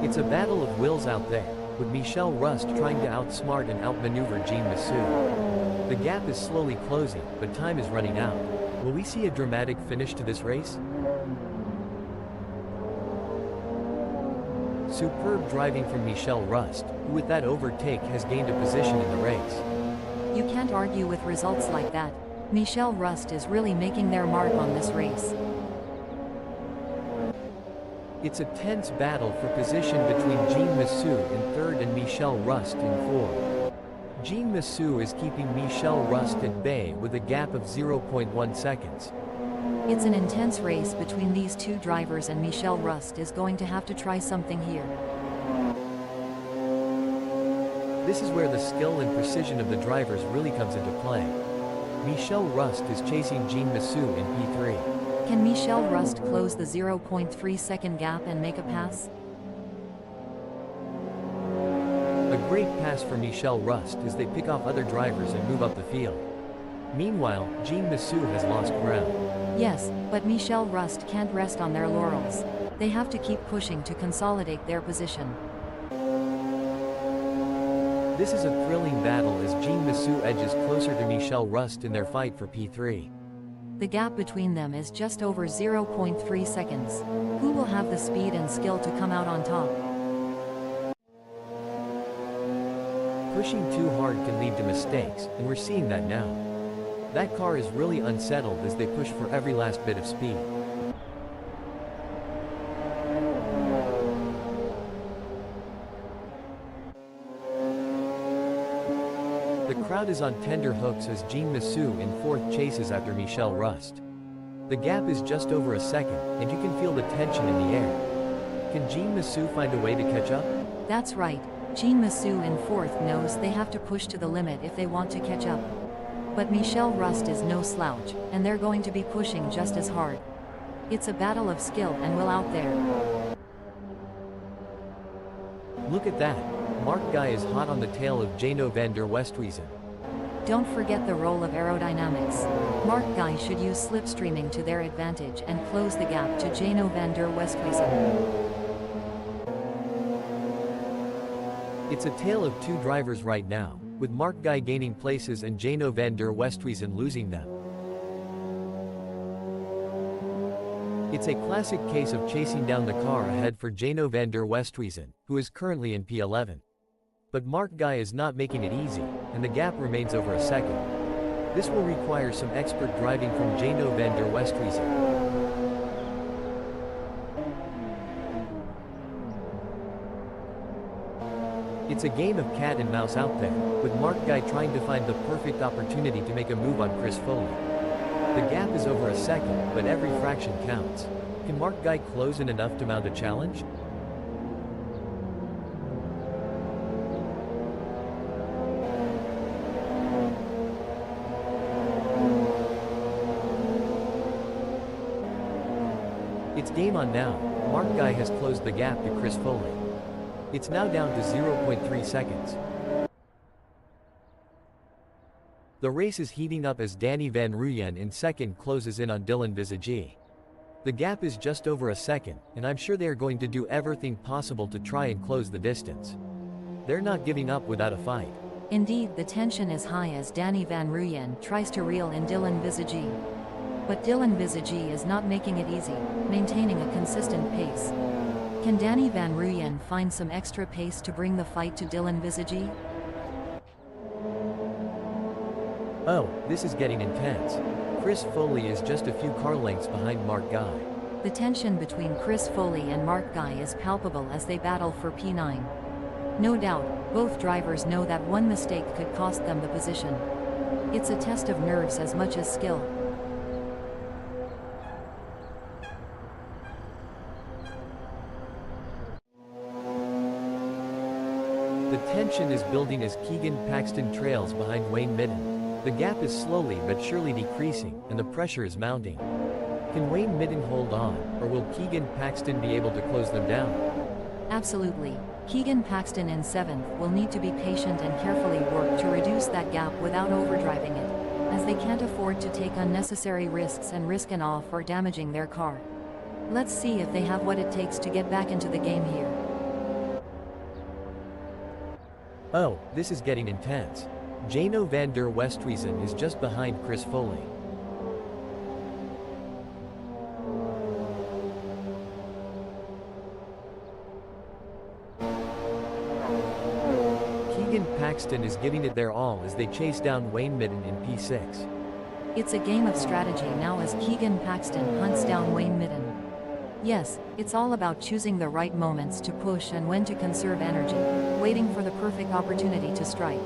It's a battle of wills out there, with Michel Rust trying to outsmart and outmaneuver Jean Massou. The gap is slowly closing, but time is running out. Will we see a dramatic finish to this race? Superb driving from Michel Rust, who with that overtake has gained a position in the race. You can't argue with results like that. Michel Rust is really making their mark on this race. It's a tense battle for position between Jean Massou in third and Michel Rust in fourth. Jean Massou is keeping Michel Rust at bay with a gap of 0.1 seconds. It's an intense race between these two drivers, and Michel Rust is going to have to try something here. This is where the skill and precision of the drivers really comes into play. Michel Rust is chasing Jean Massou in P3. Can Michel Rust close the 0.3 second gap and make a pass? A great pass for Michel Rust as they pick off other drivers and move up the field. Meanwhile, Jean Massou has lost ground. Yes, but Michel Rust can't rest on their laurels. They have to keep pushing to consolidate their position. This is a thrilling battle as Jean Massou edges closer to Michel Rust in their fight for P3. The gap between them is just over 0.3 seconds. Who will have the speed and skill to come out on top? Pushing too hard can lead to mistakes, and we're seeing that now. That car is really unsettled as they push for every last bit of speed. The crowd is on tender hooks as Jean Massou in fourth chases after Michel Rust. The gap is just over a second, and you can feel the tension in the air. Can Jean Massou find a way to catch up? That's right. Jean Massou in fourth knows they have to push to the limit if they want to catch up. But Michel Rust is no slouch, and they're going to be pushing just as hard. It's a battle of skill and will out there. Look at that. Mark Guy is hot on the tail of Jano van der Westhuizen. Don't forget the role of aerodynamics. Mark Guy should use slipstreaming to their advantage and close the gap to Jano van der Westhuizen. It's a tale of two drivers right now, with Mark Guy gaining places and Jano van der Westhuizen losing them. It's a classic case of chasing down the car ahead for Jano van der Westhuizen, who is currently in P11. But Mark Guy is not making it easy, and the gap remains over a second. This will require some expert driving from Jano van der Westhuizen. It's a game of cat and mouse out there, with Mark Guy trying to find the perfect opportunity to make a move on Chris Foley. The gap is over a second, but every fraction counts. Can Mark Guy close in enough to mount a challenge? It's game on now. Mark Guy has closed the gap to Chris Foley. It's now down to 0.3 seconds. The race is heating up as Danny Van Ruyen in second closes in on Dylan Visagi. The gap is just over a second, and I'm sure they are going to do everything possible to try and close the distance. They're not giving up without a fight. Indeed, the tension is high as Danny Van Ruyen tries to reel in Dylan Visagi. But Dylan Visagi is not making it easy, maintaining a consistent pace. Can Danny Van Ruyen find some extra pace to bring the fight to Dylan Visagi? Oh, this is getting intense. Chris Foley is just a few car lengths behind Mark Guy. The tension between Chris Foley and Mark Guy is palpable as they battle for P9. No doubt, both drivers know that one mistake could cost them the position. It's a test of nerves as much as skill. The tension is building as Keegan Paxton trails behind Wayne Midden. The gap is slowly but surely decreasing, and the pressure is mounting. Can Wayne Midden hold on, or will Keegan Paxton be able to close them down? Absolutely. Keegan Paxton in 7th will need to be patient and carefully work to reduce that gap without overdriving it, as they can't afford to take unnecessary risks and risk an off or damaging their car. Let's see if they have what it takes to get back into the game here. Oh, this is getting intense. Jano van der Westhuizen is just behind Chris Foley. Keegan Paxton is giving it their all as they chase down Wayne Midden in P6. It's a game of strategy now as Keegan Paxton hunts down Wayne Midden. Yes, it's all about choosing the right moments to push and when to conserve energy, waiting for the perfect opportunity to strike.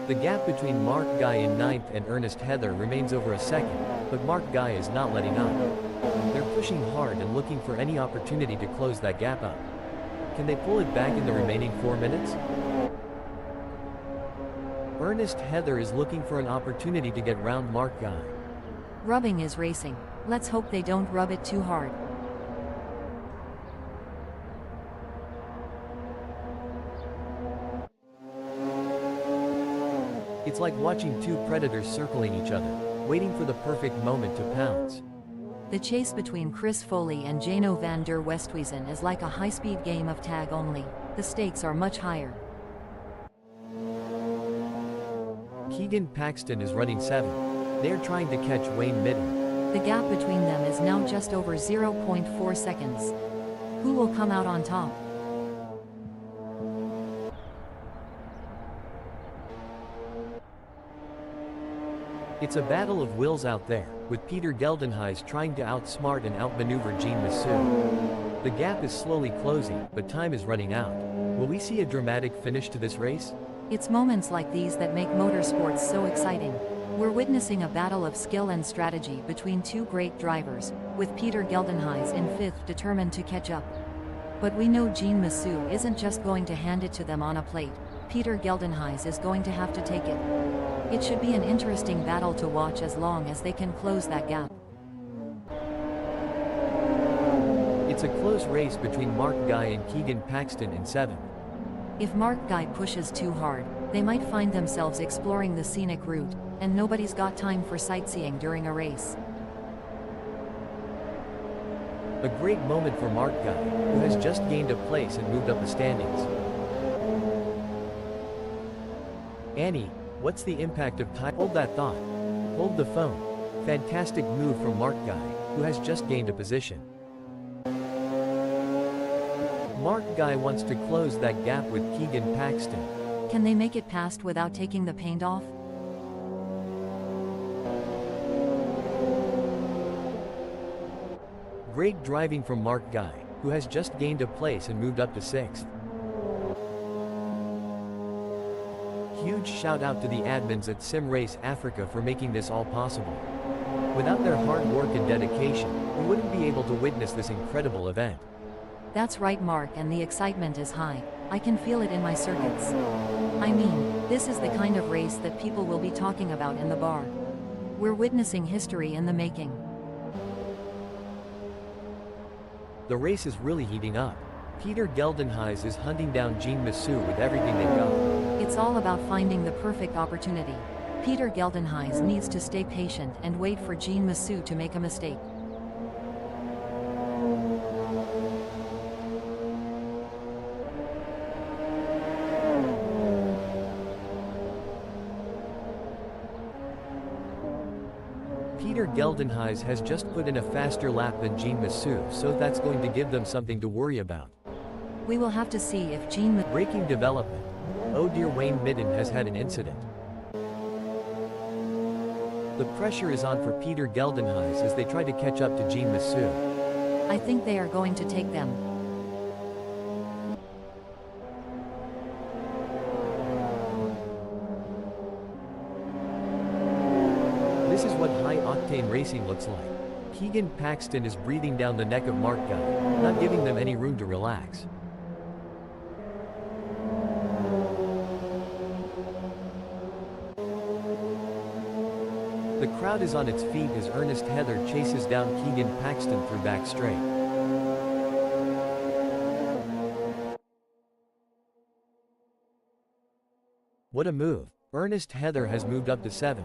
The gap between Mark Guy in 9th and Ernest Heather remains over a second, but Mark Guy is not letting up. They're pushing hard and looking for any opportunity to close that gap up. Can they pull it back in the remaining 4 minutes? Ernest Heather is looking for an opportunity to get round Mark Guy. Rubbing is racing. Let's hope they don't rub it too hard. It's like watching two predators circling each other, waiting for the perfect moment to pounce. The chase between Chris Foley and Jano van der Westhuizen is like a high-speed game of tag only. The stakes are much higher. Keegan Paxton is running 7th. They are trying to catch Wayne Midden. The gap between them is now just over 0.4 seconds. Who will come out on top? It's a battle of wills out there, with Peter Geldenhuys trying to outsmart and outmaneuver Jean Massou. The gap is slowly closing, but time is running out. Will we see a dramatic finish to this race? It's moments like these that make motorsports so exciting. We're witnessing a battle of skill and strategy between two great drivers, with Peter Geldenhuys in 5th determined to catch up. But we know Jean Massou isn't just going to hand it to them on a plate. Peter Geldenhuys is going to have to take it. It should be an interesting battle to watch as long as they can close that gap. It's a close race between Mark Guy and Keegan Paxton in 7th. If Mark Guy pushes too hard, they might find themselves exploring the scenic route, and nobody's got time for sightseeing during a race. A great moment for Mark Guy, who has just gained a place and moved up the standings. Annie, what's the impact of time? Hold that thought. Hold the phone. Fantastic move from Mark Guy, who has just gained a position. Mark Guy wants to close that gap with Keegan Paxton. Can they make it past without taking the paint off? Great driving from Mark Guy, who has just gained a place and moved up to 6th. Huge shout out to the admins at Sim Race Africa for making this all possible. Without their hard work and dedication, we wouldn't be able to witness this incredible event. That's right, Mark, and the excitement is high. I can feel it in my circuits. I mean, this is the kind of race that people will be talking about in the bar. We're witnessing history in the making. The race is really heating up. Peter Geldenhuys is hunting down Jean Massou with everything they've got. It's all about finding the perfect opportunity. Peter Geldenhuys needs to stay patient and wait for Jean Massou to make a mistake. Peter Geldenhuys has just put in a faster lap than Jean Massou, so that's going to give them something to worry about. We will have to see if Jean Massou... Breaking development. Oh dear, Wayne Midden has had an incident. The pressure is on for Peter Geldenhuys as they try to catch up to Jean Massou. I think they are going to take them. This is what high-octane racing looks like. Keegan Paxton is breathing down the neck of Mark Guy, not giving them any room to relax. The crowd is on its feet as Ernest Heather chases down Keegan Paxton through back straight. What a move. Ernest Heather has moved up to 7th.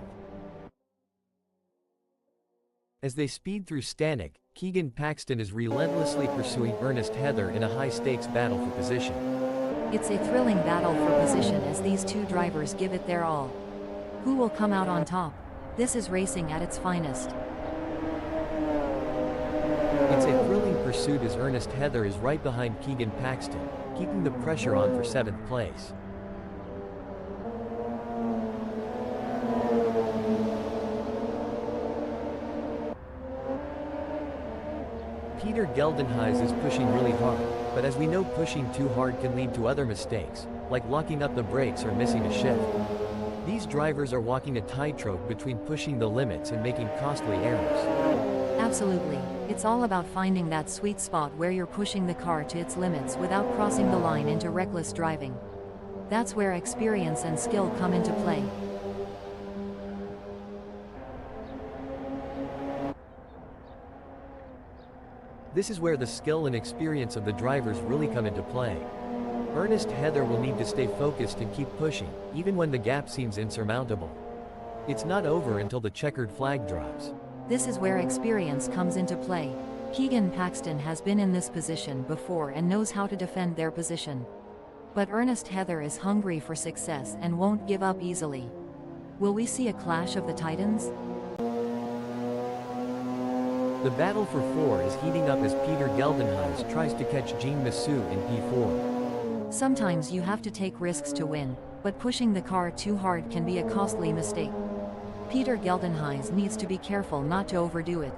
As they speed through Stanek, Keegan Paxton is relentlessly pursuing Ernest Heather in a high-stakes battle for position. It's a thrilling battle for position as these two drivers give it their all. Who will come out on top? This is racing at its finest. It's a thrilling pursuit as Ernest Heather is right behind Keegan Paxton, keeping the pressure on for 7th place. Peter Geldenhuys is pushing really hard, but as we know, pushing too hard can lead to other mistakes, like locking up the brakes or missing a shift. These drivers are walking a tightrope between pushing the limits and making costly errors. Absolutely. It's all about finding that sweet spot where you're pushing the car to its limits without crossing the line into reckless driving. That's where experience and skill come into play. This is where the skill and experience of the drivers really come into play. Ernest Heather will need to stay focused and keep pushing, even when the gap seems insurmountable. It's not over until the checkered flag drops. This is where experience comes into play. Keegan Paxton has been in this position before and knows how to defend their position. But Ernest Heather is hungry for success and won't give up easily. Will we see a clash of the titans? The battle for 4 is heating up as Peter Geldenhuys tries to catch Jean Massue in P4. Sometimes you have to take risks to win, but pushing the car too hard can be a costly mistake. Peter Geldenhuys needs to be careful not to overdo it.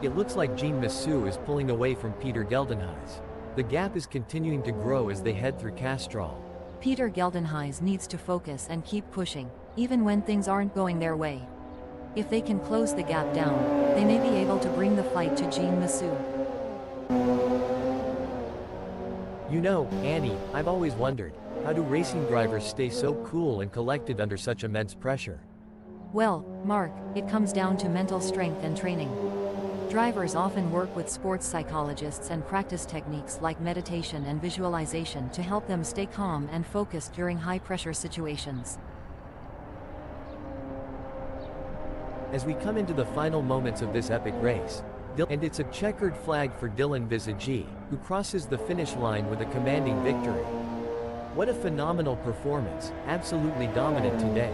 It looks like Jean Massue is pulling away from Peter Geldenhuys. The gap is continuing to grow as they head through Castrol. Peter Geldenhuys needs to focus and keep pushing, even when things aren't going their way. If they can close the gap down, they may be able to bring the fight to Jean Massue. You know, Annie, I've always wondered, how do racing drivers stay so cool and collected under such immense pressure? Well, Mark, it comes down to mental strength and training. Drivers often work with sports psychologists and practice techniques like meditation and visualization to help them stay calm and focused during high-pressure situations. As we come into the final moments of this epic race, and it's a checkered flag for Dylan Visagi, who crosses the finish line with a commanding victory. What a phenomenal performance, absolutely dominant today.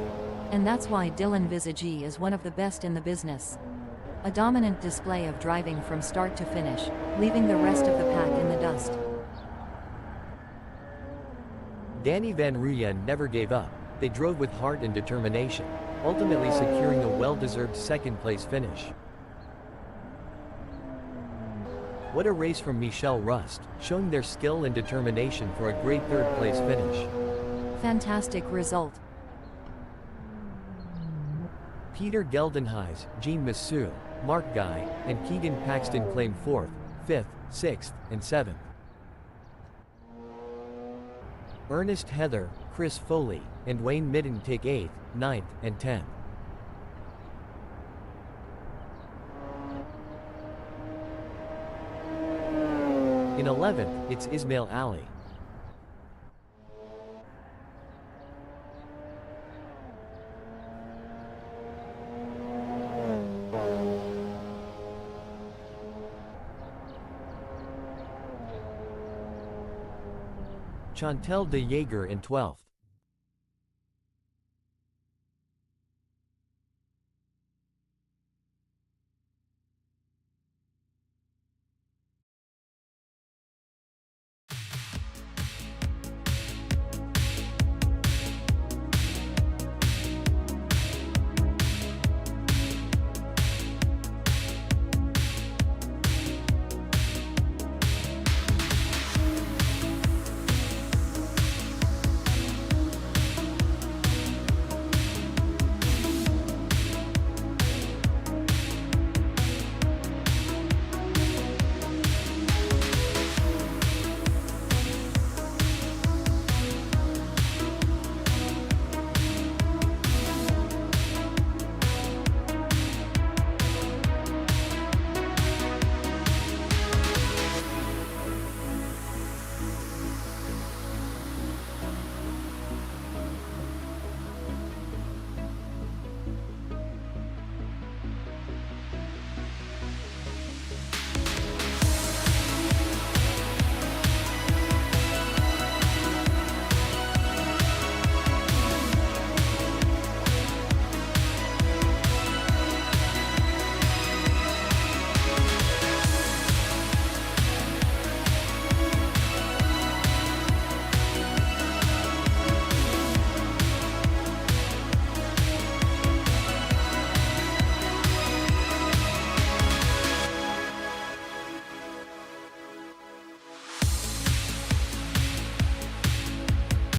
And that's why Dylan Visagi is one of the best in the business. A dominant display of driving from start to finish, leaving the rest of the pack in the dust. Danny Van Ruyen never gave up. They drove with heart and determination, ultimately securing a well-deserved second-place finish. What a race from Michel Rust, showing their skill and determination for a great third-place finish. Fantastic result. Peter Geldenhuys, Jean Massue, Mark Guy, and Keegan Paxton claimed 4th, 5th, 6th, and 7th. Ernest Heather, Chris Foley, and Wayne Midden take 8th, 9th, and 10th. In 11th, it's Ismail Ali. Chantal de Jaeger in 12th.